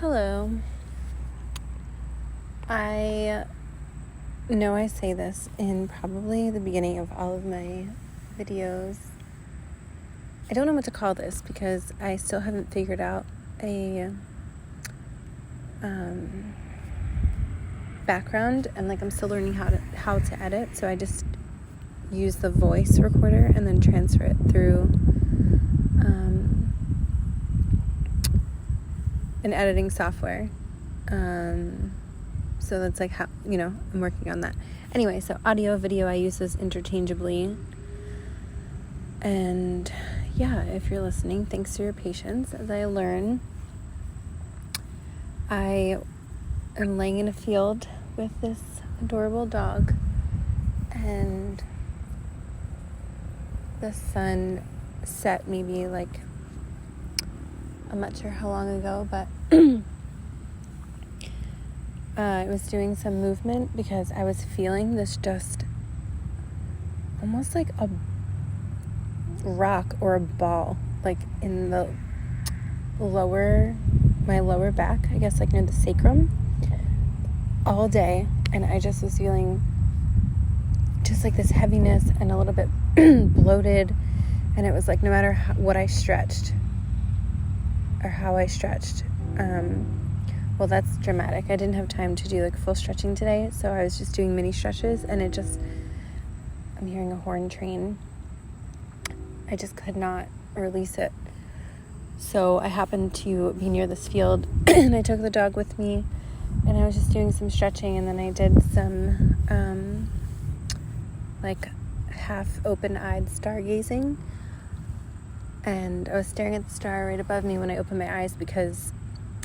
Hello. I know I say this in probably the beginning of all of my videos. I don't know what to call this because I still haven't figured out a background, and I'm still learning how to edit, so I just use the voice recorder and then transfer it through an editing software. So that's how, I'm working on that. Anyway, so audio, video, I use those interchangeably. And yeah, if you're listening, thanks for your patience as I learn. I am laying in a field with this adorable dog, and the sun set maybe I'm not sure how long ago, but I was doing some movement because I was feeling this just almost like a rock or a ball, in the my lower back, I guess, near the sacrum, all day. And I just was feeling just this heaviness and a little bit bloated. And it was no matter what I stretched or how I stretched, well, that's dramatic. I didn't have time to do full stretching today, so I was just doing mini stretches, and I'm hearing a horn train. I just could not release it. So I happened to be near this field, and I took the dog with me, and I was just doing some stretching, and then I did some half open-eyed stargazing. And I was staring at the star right above me when I opened my eyes, because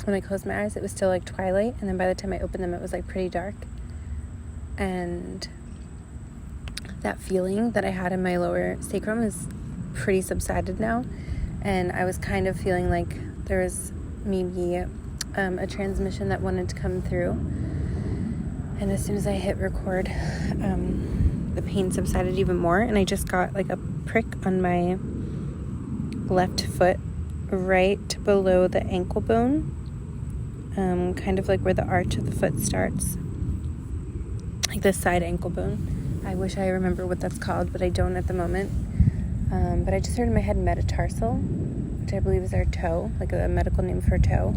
when I closed my eyes, it was still twilight, and then by the time I opened them, it was pretty dark. And that feeling that I had in my lower sacrum is pretty subsided now, and I was kind of feeling there was maybe a transmission that wanted to come through. And as soon as I hit record, the pain subsided even more, and I just got a prick on my left foot right below the ankle bone, kind of where the arch of the foot starts, the side ankle bone. I wish I remember what that's called, but I don't at the moment. But I just heard in my head metatarsal, which I believe is our toe, a medical name for toe.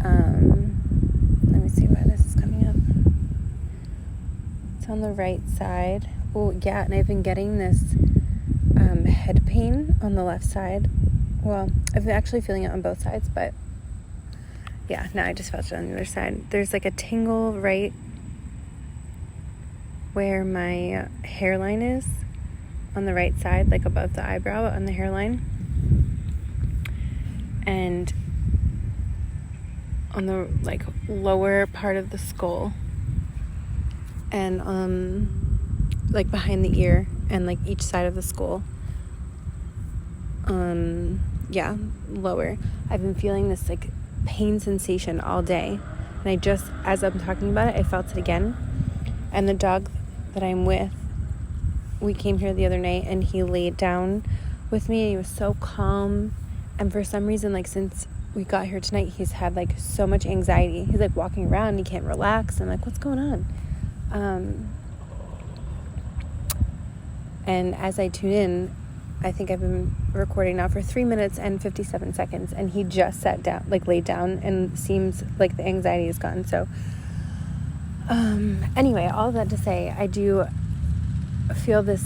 Let me see why this is coming up. It's on the right side. Oh yeah, and I've been getting this head pain on the left side. Well, I've been actually feeling it on both sides, but yeah, now I just felt it on the other side. There's a tingle right where my hairline is on the right side, above the eyebrow on the hairline, and on the lower part of the skull, and behind the ear, and each side of the skull. Yeah, lower. I've been feeling this pain sensation all day, and I just, as I'm talking about it, I felt it again. And the dog that I'm with, we came here the other night, and he laid down with me, and he was so calm. And for some reason, since we got here tonight, he's had so much anxiety. He's walking around, he can't relax. I'm what's going on? And as I tune in, I think I've been recording now for 3 minutes and 57 seconds, and he just sat down, laid down, and seems the anxiety is gone. So, anyway, all of that to say, I do feel this,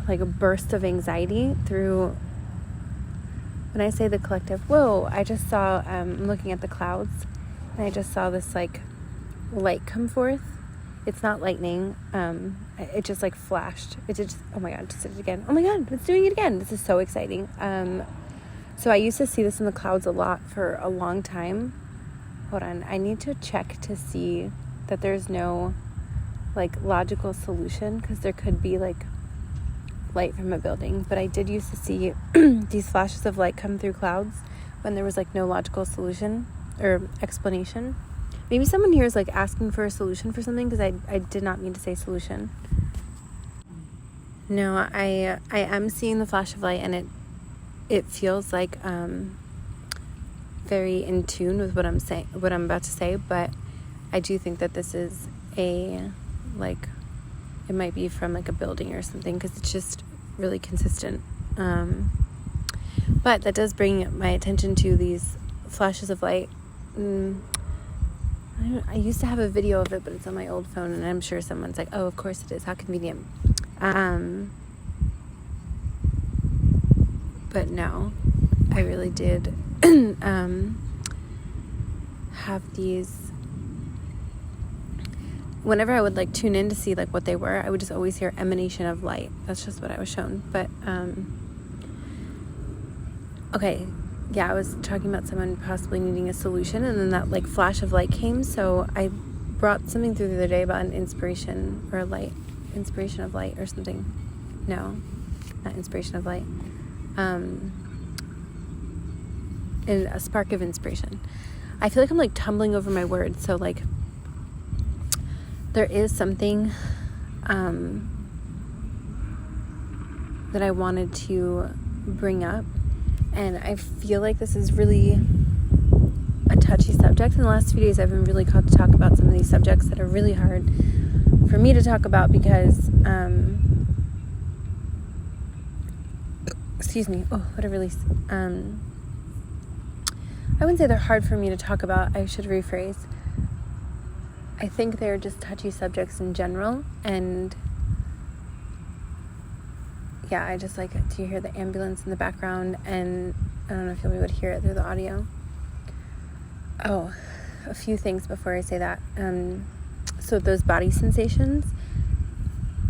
a burst of anxiety through, when I say the collective, whoa, I just saw, I'm looking at the clouds, and I just saw this, light come forth. It's not lightning. It just flashed. It just, oh my God, just did it again. Oh my God, it's doing it again. This is so exciting. So I used to see this in the clouds a lot for a long time. Hold on. I need to check to see that there's no logical solution, because there could be light from a building. But I did used to see these flashes of light come through clouds when there was no logical solution or explanation. Maybe someone here is asking for a solution for something, because I did not mean to say solution. No, I am seeing the flash of light, and it feels very in tune with what I'm about to say, but I do think that this is it might be from like a building or something, because it's just really consistent. But that does bring my attention to these flashes of light. I used to have a video of it, but it's on my old phone, and I'm sure someone's like, oh, of course it is, how convenient. But no, I really did have these. Whenever I would like tune in to see like what they were, I would just always hear emanation of light. That's just what I was shown. But okay, yeah, I was talking about someone possibly needing a solution, and then that like flash of light came. So I brought something through the other day about an inspiration of light or something. No, not inspiration of light. And a spark of inspiration. I feel like I'm like tumbling over my words. So like there is something that I wanted to bring up, and I feel like this is really a touchy subject. In the last few days I've been really called to talk about some of these subjects that are really hard for me to talk about because excuse me, oh, what a release. I wouldn't say they're hard for me to talk about, I should rephrase. I think they're just touchy subjects in general, and yeah, I just like to hear the ambulance in the background, and I don't know if you would hear it through the audio. Oh, a few things before I say that. So those body sensations,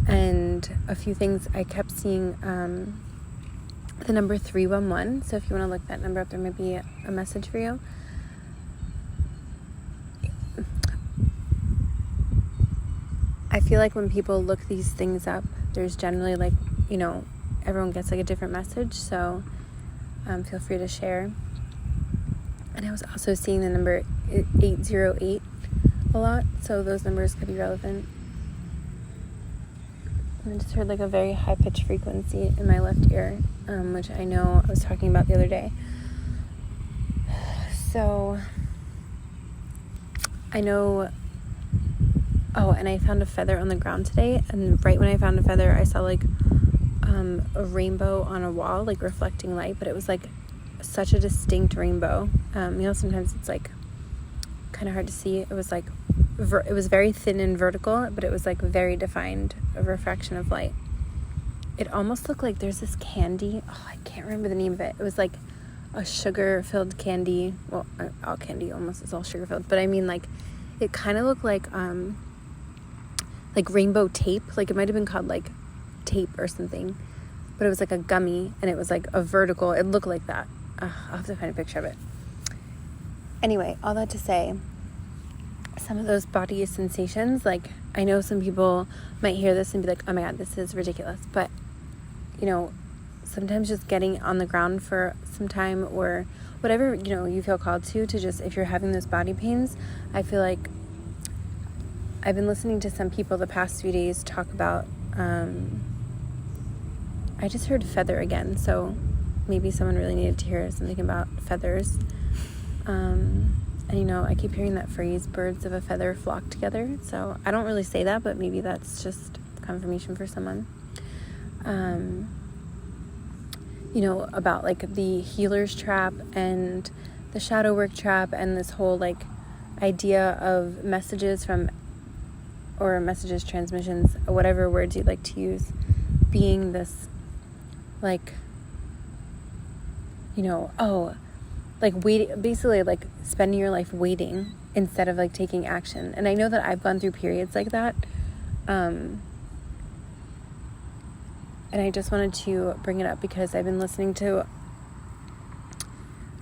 and a few things I kept seeing, the number 311. So if you want to look that number up, there might be a message for you. I feel like when people look these things up, there's generally like, you know, everyone gets like a different message. So feel free to share. And I was also seeing the number 808 a lot. So those numbers could be relevant. And I just heard like a very high-pitched frequency in my left ear, which I know I was talking about the other day. So I know. Oh, and I found a feather on the ground today, and right when I found a feather, I saw like a rainbow on a wall, like reflecting light, but it was like such a distinct rainbow. You know, sometimes it's like kind of hard to see. It was like it was very thin and vertical, but it was like very defined, a refraction of light. It almost looked like there's this candy. Oh, I can't remember the name of it. It was like a sugar-filled candy. Well, all candy almost is all sugar-filled, but I mean like it kind of looked like rainbow tape. Like it might have been called like tape or something, but it was like a gummy, and it was like a vertical. It looked like that. I'll have to find a picture of it. Anyway, all that to say, some of those body sensations, like I know some people might hear this and be like, oh my God, this is ridiculous. But, you know, sometimes just getting on the ground for some time, or whatever, you know, you feel called to just, if you're having those body pains, I feel like I've been listening to some people the past few days talk about, I just heard feather again, so maybe someone really needed to hear something about feathers. And you know, I keep hearing that phrase, birds of a feather flock together. So I don't really say that, but maybe that's just confirmation for someone. You know, about like the healer's trap and the shadow work trap, and this whole like idea of messages from, or messages, transmissions, whatever words you'd like to use, being this like, you know, like waiting, basically like spending your life waiting instead of like taking action. And I know that I've gone through periods like that. And I just wanted to bring it up because I've been listening to,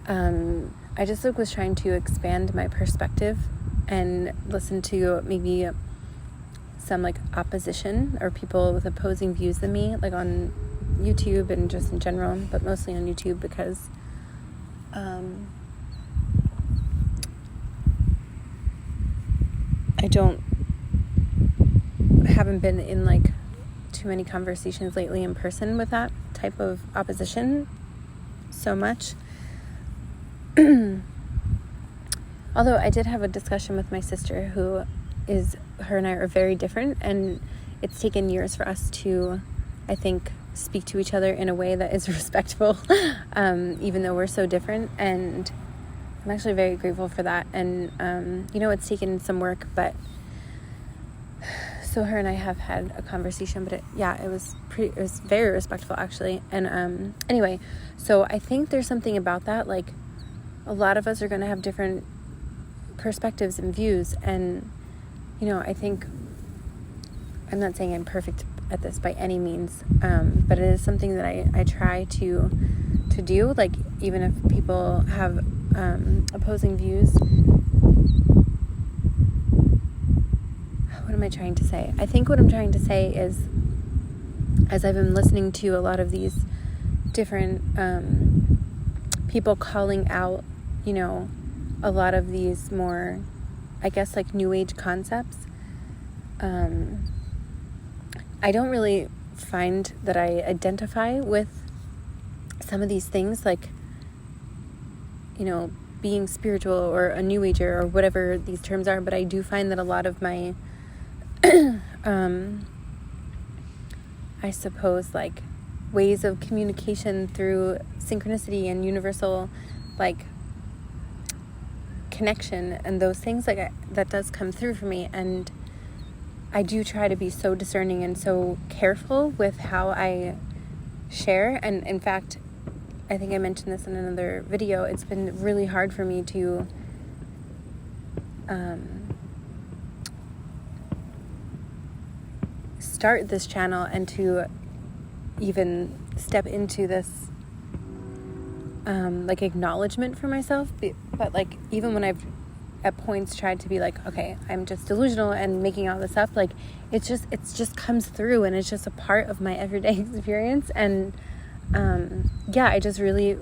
I just like was trying to expand my perspective and listen to maybe some like opposition or people with opposing views than me, like on YouTube and just in general, but mostly on YouTube because haven't been in like too many conversations lately in person with that type of opposition so much. Although I did have a discussion with my sister her and I are very different, and it's taken years for us to, I think, speak to each other in a way that is respectful, even though we're so different. And I'm actually very grateful for that. And, it's taken some work, but so her and I have had a conversation, but it was very respectful, actually. And, anyway, so I think there's something about that. Like, a lot of us are going to have different perspectives and views. And, I think, I'm not saying I'm perfect at this by any means, but it is something that I try to do, like, even if people have opposing views. What am I trying to say? I think what I'm trying to say is, as I've been listening to a lot of these different people calling out, a lot of these more, I guess, like, new age concepts, I don't really find that I identify with some of these things, like, being spiritual or a new ager or whatever these terms are, but I do find that a lot of my, I suppose, like, ways of communication through synchronicity and universal, like, connection and those things, like, that does come through for me. And I do try to be so discerning and so careful with how I share. And in fact, I think I mentioned this in another video, it's been really hard for me to start this channel and to even step into this like, acknowledgement for myself. But, like, even when I've at points tried to be like, okay, I'm just delusional and making all this up, like, it just comes through, and it's just a part of my everyday experience. And I just really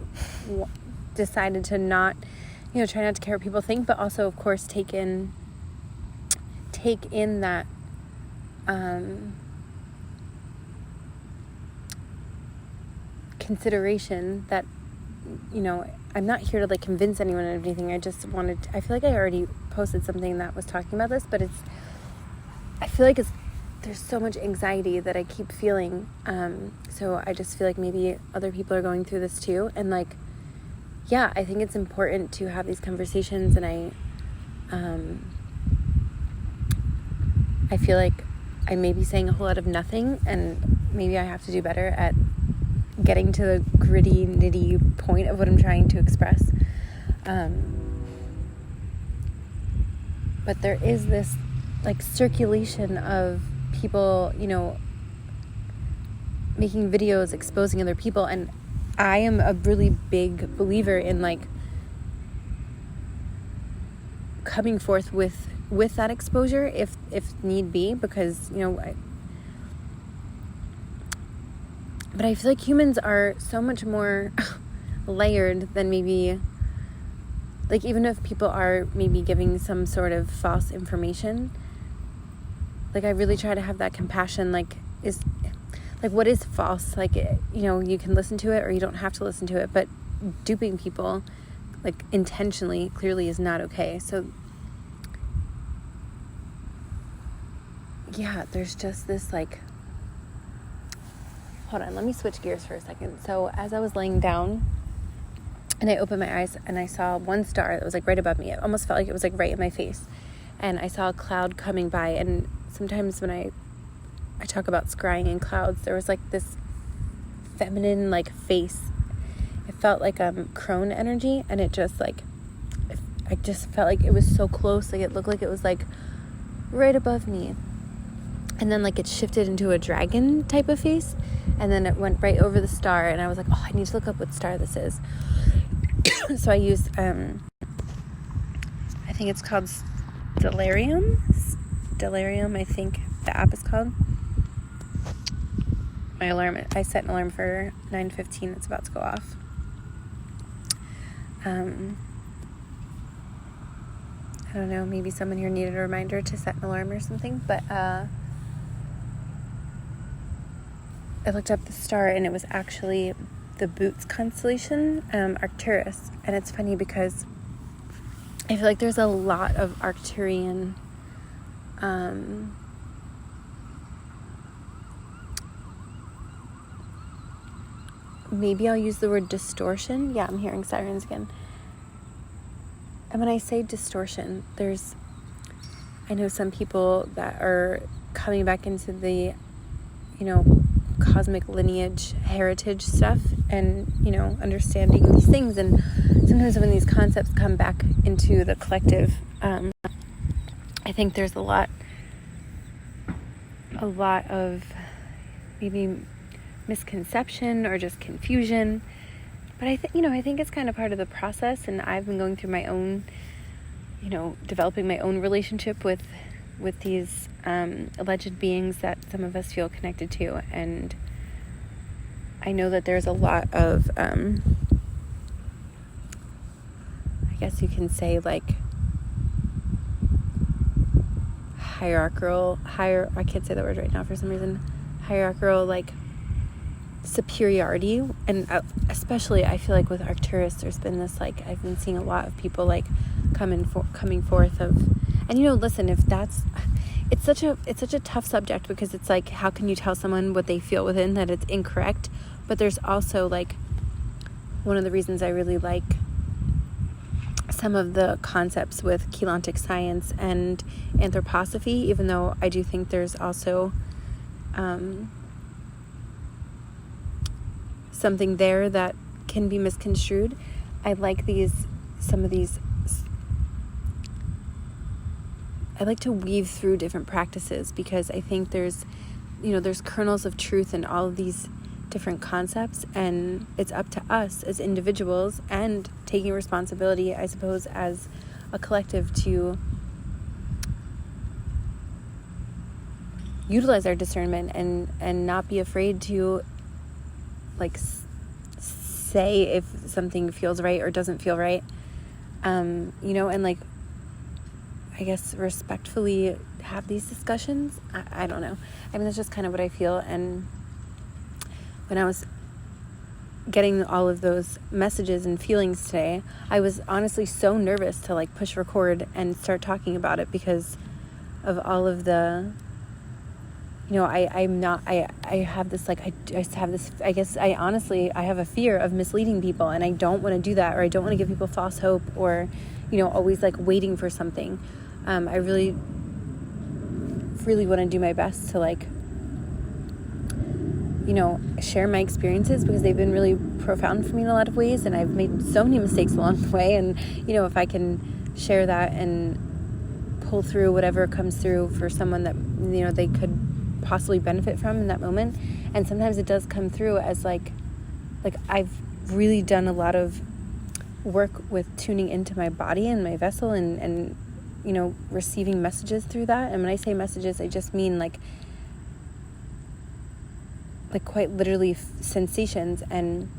decided to not, try not to care what people think, but also, of course, take in that consideration that, I'm not here to, like, convince anyone of anything. I just I feel like I already posted something that was talking about this, but I feel like there's so much anxiety that I keep feeling. So I just feel like maybe other people are going through this too. And, like, I think it's important to have these conversations. And I feel like I may be saying a whole lot of nothing, and maybe I have to do better at getting to the gritty, nitty point of what I'm trying to express. But there is this, like, circulation of people, making videos exposing other people. And I am a really big believer in, like, coming forth with that exposure if need be, because, but I feel like humans are so much more layered than maybe, like, even if people are maybe giving some sort of false information, like, I really try to have that compassion, like, what is false? Like, you can listen to it or you don't have to listen to it, but duping people, like, intentionally, clearly is not okay. So, there's just this, like, hold on, let me switch gears for a second. So as I was laying down and I opened my eyes and I saw one star that was, like, right above me. It almost felt like it was, like, right in my face. And I saw a cloud coming by. And sometimes when I talk about scrying in clouds, there was, like, this feminine, like, face. It felt like crone energy, and it just, like, I just felt like it was so close. Like, it looked like it was, like, right above me. And then, like, it shifted into a dragon type of face. And then it went right over the star. And I was like, oh, I need to look up what star this is. So I used, I think it's called Stellarium. Stellarium, I think the app is called. My alarm, I set an alarm for 9:15. It's about to go off. I don't know, maybe someone here needed a reminder to set an alarm or something. But I looked up the star, and it was actually the Boots constellation, Arcturus. And it's funny because I feel like there's a lot of Arcturian maybe I'll use the word distortion. Yeah, I'm hearing sirens again. And when I say distortion, I know some people that are coming back into the, cosmic lineage, heritage stuff, and, understanding these things. And sometimes when these concepts come back into the collective, I think there's a lot of maybe misconception or just confusion. But I think it's kind of part of the process, and I've been going through my own, developing my own relationship with these alleged beings that some of us feel connected to. And I know that there's a lot of, I guess you can say, like, I can't say that word right now for some reason, hierarchical, like, superiority. And especially I feel like with Arcturus, there's been this, like, I've been seeing a lot of people, like, coming forth of, and listen, if that's, it's such a tough subject, because it's like, how can you tell someone what they feel within that it's incorrect? But there's also, like, one of the reasons I really like some of the concepts with Keylontic science and anthroposophy, even though I do think there's also something there that can be misconstrued. I like I like to weave through different practices, because I think there's kernels of truth in all of these different concepts, and it's up to us as individuals, and taking responsibility, I suppose, as a collective, to utilize our discernment and not be afraid to, like, say if something feels right or doesn't feel right, and, like, I guess respectfully have these discussions. I don't know. I mean, that's just kind of what I feel. And when I was getting all of those messages and feelings today, I was honestly so nervous to, like, push record and start talking about it, because of all of the, I have this, like, I guess I have a fear of misleading people, and I don't want to do that, or I don't want to give people false hope, or, always, like, waiting for something. I really, really want to do my best to, like, share my experiences, because they've been really profound for me in a lot of ways, and I've made so many mistakes along the way. And, if I can share that and pull through whatever comes through for someone that, they could possibly benefit from in that moment. And sometimes it does come through as, like I've really done a lot of work with tuning into my body and my vessel, and receiving messages through that. And when I say messages, I just mean like quite literally sensations. And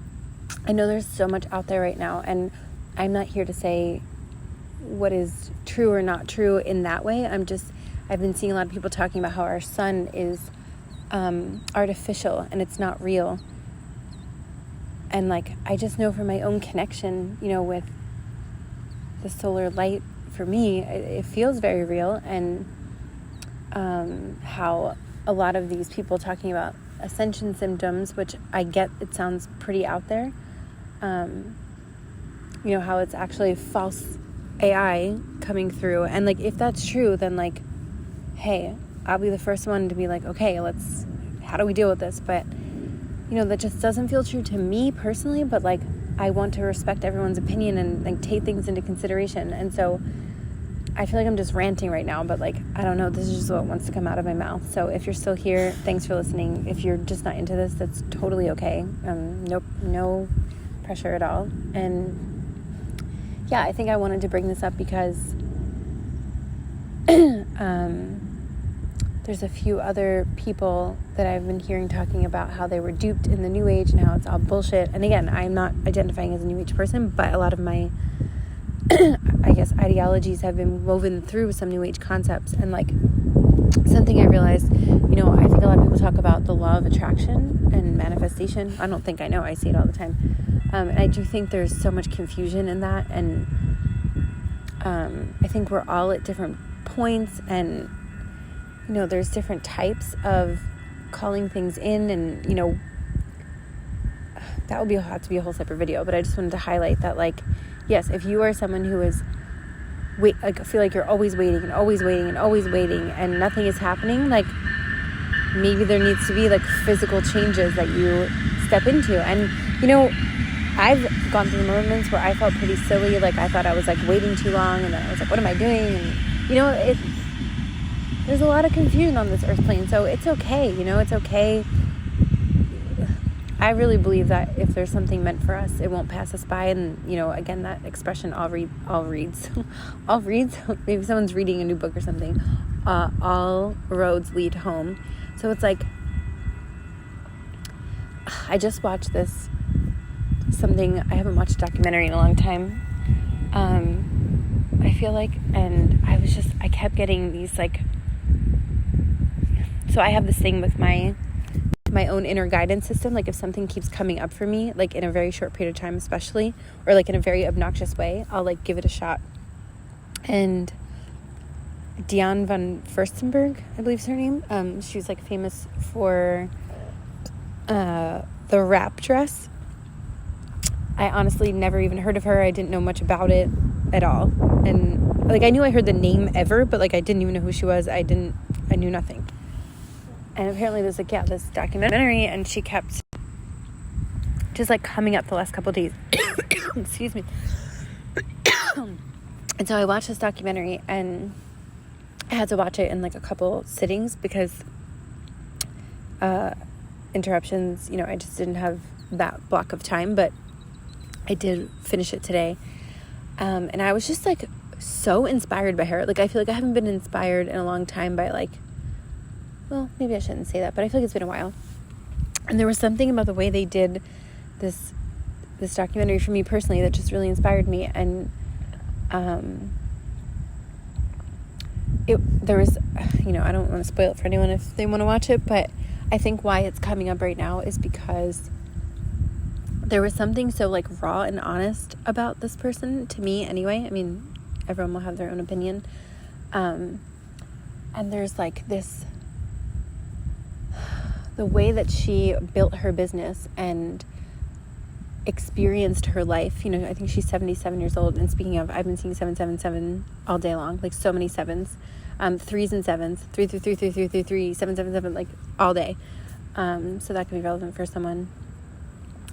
I know there's so much out there right now, and I'm not here to say what is true or not true in that way. I've been seeing a lot of people talking about how our sun is artificial and it's not real. And, like, I just know from my own connection, with the solar light, for me, it feels very real. And how a lot of these people talking about ascension symptoms, which I get, it sounds pretty out there, how it's actually false AI coming through. And, like, if that's true, then, like, hey, I'll be the first one to be like, okay, how do we deal with this? But, that just doesn't feel true to me personally. But, like, I want to respect everyone's opinion and, like, take things into consideration. And so I feel like I'm just ranting right now, but, like, I don't know, this is just what wants to come out of my mouth. So if you're still here, thanks for listening. If you're just not into this, that's totally okay. No pressure at all. And yeah, I think I wanted to bring this up because there's a few other people that I've been hearing talking about how they were duped in the New Age and how it's all bullshit. And again, I'm not identifying as a New Age person, but a lot of my I guess ideologies have been woven through some New Age concepts. And, like, something I realized, I think a lot of people talk about the law of attraction and manifestation. I don't think I know, I see it all the time. And I do think there's so much confusion in that. And I think we're all at different points, and, you know, there's different types of calling things in, and, you know, that would have to be a whole separate video, but I just wanted to highlight that, like, yes, if you are someone who is I feel like you're always waiting and always waiting and always waiting and nothing is happening, like, maybe there needs to be, like, physical changes that you step into. And, you know, I've gone through moments where I felt pretty silly, like, I thought I was, like, waiting too long, and then I was like, what am I doing? And, you know, there's a lot of confusion on this earth plane, so it's okay, you know, it's okay. I really believe that if there's something meant for us, it won't pass us by. And, you know, again, that expression, all reads, maybe someone's reading a new book or something, all roads lead home. So it's like, I just watched I haven't watched a documentary in a long time, I feel like, and I kept getting these, like, so I have this thing with my own inner guidance system. Like, if something keeps coming up for me, like, in a very short period of time especially, or, like, in a very obnoxious way, I'll, like, give it a shot. And Diane von Furstenberg, I believe is her name, she was, like, famous for the wrap dress. I honestly never even heard of her. I didn't know much about it at all. And, like, I knew I heard the name ever, but, like, I didn't even know who she was. I knew nothing. And apparently there's, like, this documentary, and she kept just, like, coming up the last couple of days. Excuse me. And so I watched this documentary, and I had to watch it in, like, a couple sittings because interruptions, you know, I just didn't have that block of time, but I did finish it today. And I was just, like, so inspired by her. Like, I feel like I haven't been inspired in a long time by, like, well, maybe I shouldn't say that, but I feel like it's been a while. And there was something about the way they did this documentary for me personally that just really inspired me. And there was, you know, I don't want to spoil it for anyone if they want to watch it, but I think why it's coming up right now is because there was something so, like, raw and honest about this person, to me anyway. I mean, everyone will have their own opinion. And there's, like, the way that she built her business and experienced her life. You know, I think she's 77 years old. And speaking of, I've been seeing 777 all day long, like, so many sevens, 3s and 7s, 3, 3, 3, 3, 3, 3, 3, 7, 7, 7, like, all day. So that could be relevant for someone.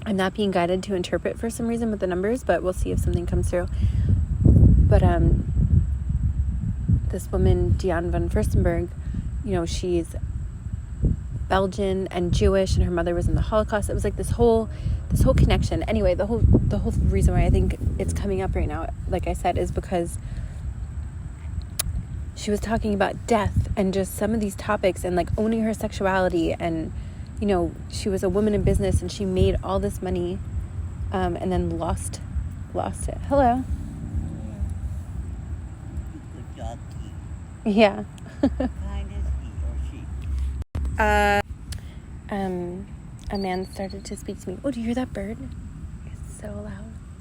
I'm not being guided to interpret for some reason with the numbers, but we'll see if something comes through. But this woman, Diane von Furstenberg, you know, she's Belgian and Jewish, and her mother was in the Holocaust. It was like this whole connection. Anyway, the whole reason why I think it's coming up right now, like I said, is because she was talking about death and just some of these topics, and, like, owning her sexuality, and, you know, she was a woman in business and she made all this money, and then lost it. Hello. Yeah. A man started to speak to me. Oh, do you hear that bird? It's so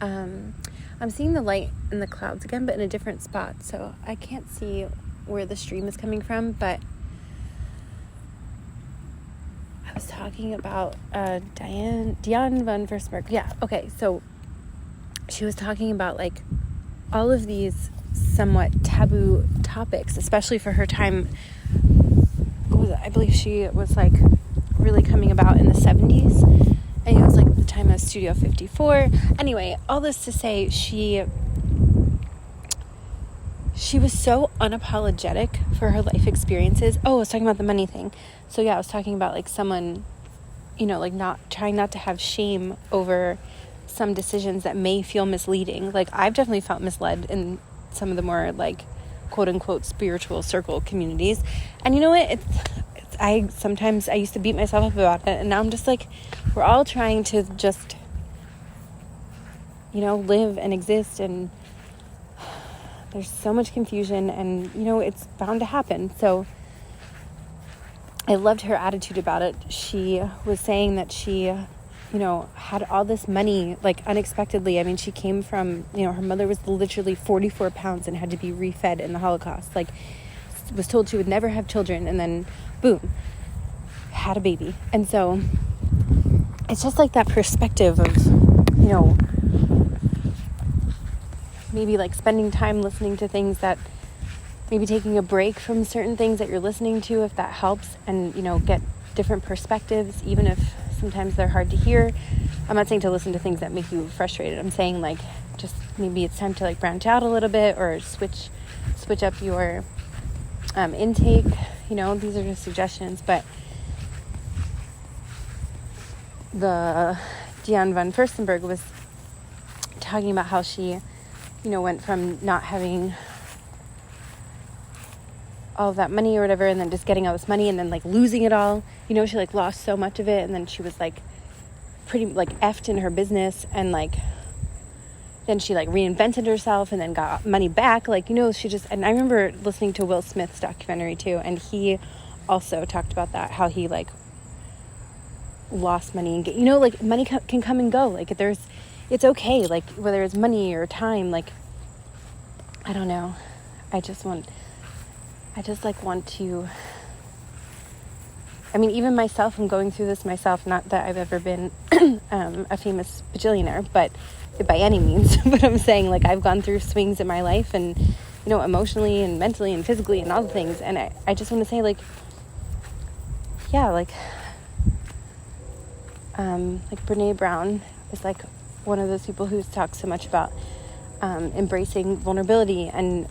loud. I'm seeing the light in the clouds again, but in a different spot, so I can't see where the stream is coming from, but I was talking about Diane von Furstenberg. Yeah, okay, so she was talking about, like, all of these somewhat taboo topics, especially for her time. I believe she was, like, really coming about in the 70s, and it was, like, the time of Studio 54. Anyway, all this to say, she was so unapologetic for her life experiences. Oh, I was talking about the money thing. So yeah, I was talking about, like, someone, you know, like, trying not to have shame over some decisions that may feel misleading. Like, I've definitely felt misled in some of the more, like, quote unquote spiritual circle communities. And you know what? Sometimes I used to beat myself up about it, and now I'm just like, we're all trying to just, you know, live and exist, and there's so much confusion, and, you know, it's bound to happen. So I loved her attitude about it. She was saying that she had all this money, like, unexpectedly. I mean, she came from, her mother was literally 44 pounds and had to be refed in the Holocaust. Like, was told she would never have children, and then, boom, had a baby. And so it's just like that perspective of, maybe like spending time listening to things that, maybe taking a break from certain things that you're listening to, if that helps, and, get different perspectives, even if sometimes they're hard to hear. I'm not saying to listen to things that make you frustrated. I'm saying, like, just maybe it's time to, like, branch out a little bit, or switch up your intake. These are just suggestions. But the Diane von Furstenberg was talking about how she, went from not having all of that money or whatever, and then just getting all this money, and then, like, losing it all. She, like, lost so much of it, and then she was, like, pretty, like, effed in her business, and, like, then she, like, reinvented herself and then got money back. Like, she just, and I remember listening to Will Smith's documentary too, and he also talked about that, how he, like, lost money and like, money can come and go. Like, it's okay, like, whether it's money or time. Like, I don't know, I just want to, I mean, even myself, I'm going through this myself. Not that I've ever been a famous bajillionaire, but by any means. But I'm saying, like, I've gone through swings in my life, and, emotionally and mentally and physically and all the things. And I just want to say, like, yeah, like Brene Brown is, like, one of those people who talks so much about embracing vulnerability and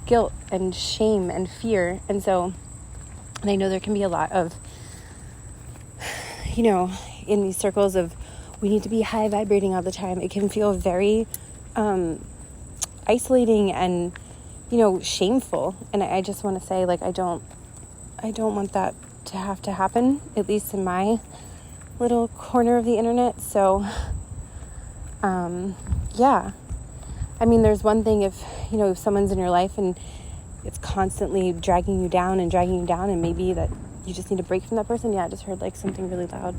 guilt and shame and fear. And so, and I know there can be a lot of, in these circles of, we need to be high vibrating all the time. It can feel very isolating and, shameful. And I just want to say, like, I don't want that to have to happen, at least in my little corner of the internet. So, yeah. I mean, there's one thing if someone's in your life and it's constantly dragging you down, and maybe that you just need a break from that person. Yeah, I just heard, like, something really loud.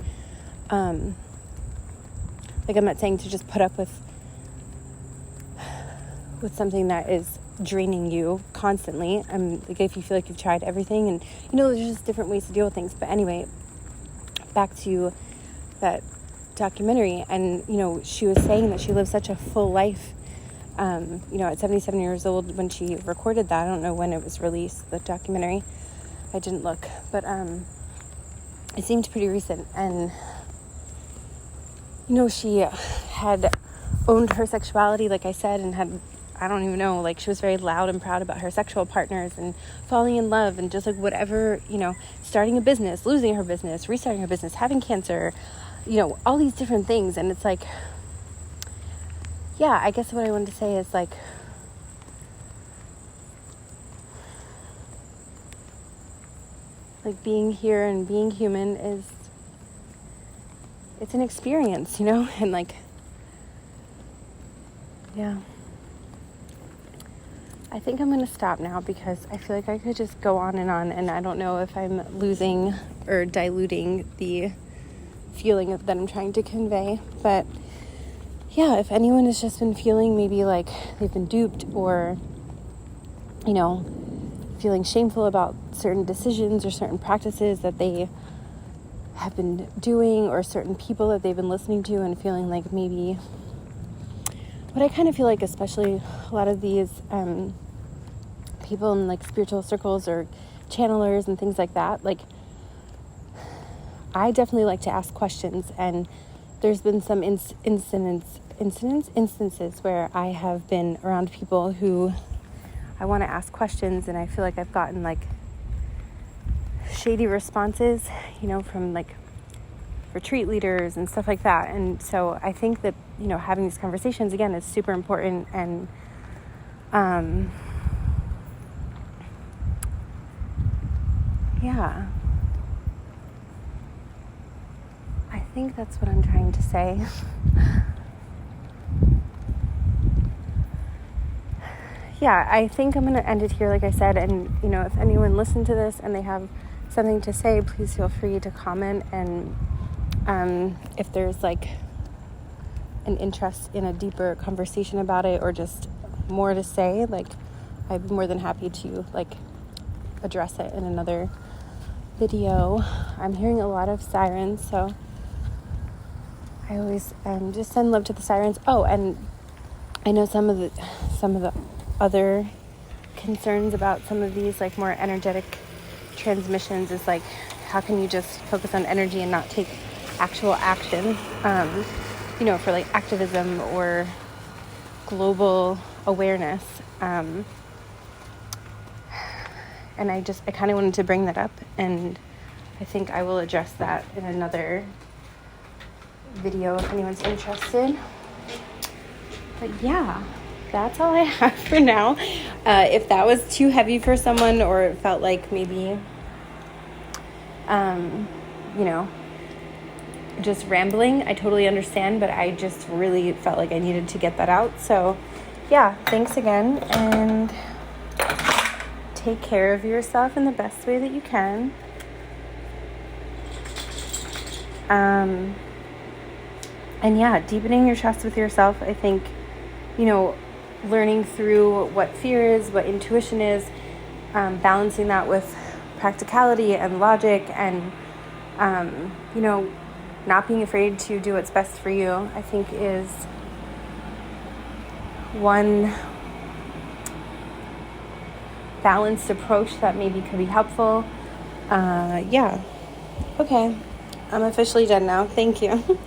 Like, I'm not saying to just put up with something that is draining you constantly. Like, if you feel like you've tried everything, and, there's just different ways to deal with things. But anyway, back to that documentary, and, she was saying that she lived such a full life. At 77 years old when she recorded that. I don't know when it was released, the documentary. I didn't look, but it seemed pretty recent. And she had owned her sexuality, like I said, and had, I don't even know, like, she was very loud and proud about her sexual partners and falling in love and just, like, whatever, starting a business, losing her business, restarting her business, having cancer, all these different things. And it's like, yeah, I guess what I wanted to say is, like, being here and being human it's an experience, and, like, yeah. I think I'm going to stop now, because I feel like I could just go on, and I don't know if I'm losing or diluting the feeling that I'm trying to convey. But yeah, if anyone has just been feeling maybe like they've been duped, or, feeling shameful about certain decisions or certain practices that they have been doing, or certain people that they've been listening to, and feeling like maybe, but I kind of feel like, especially a lot of these people in, like, spiritual circles or channelers and things like that, like, I definitely like to ask questions. And there's been some instances where I have been around people who I want to ask questions, and I feel like I've gotten, like, shady responses, from, like, retreat leaders and stuff like that. And so I think that, having these conversations, again, is super important. And yeah, I think that's what I'm trying to say. Yeah, I think I'm going to end it here, like I said. And, if anyone listened to this and they have something to say, please feel free to comment and If there's like an interest in a deeper conversation about it or just more to say, like I'd be more than happy to like address it in another video. I'm hearing a lot of sirens, so I always just send love to the sirens. Oh, and I know some of the other concerns about some of these like more energetic transmissions is like, how can you just focus on energy and not take actual action, for like activism or global awareness. And I kind of wanted to bring that up, and I think I will address that in another video if anyone's interested. But yeah, that's all I have for now. If that was too heavy for someone, or it felt like maybe, just rambling, I totally understand, but I just really felt like I needed to get that out. So yeah, thanks again, and take care of yourself in the best way that you can. And yeah, deepening your trust with yourself. I think, learning through what fear is, what intuition is, balancing that with practicality and logic, and, not being afraid to do what's best for you, I think is one balanced approach that maybe could be helpful. Yeah. Okay. I'm officially done now. Thank you.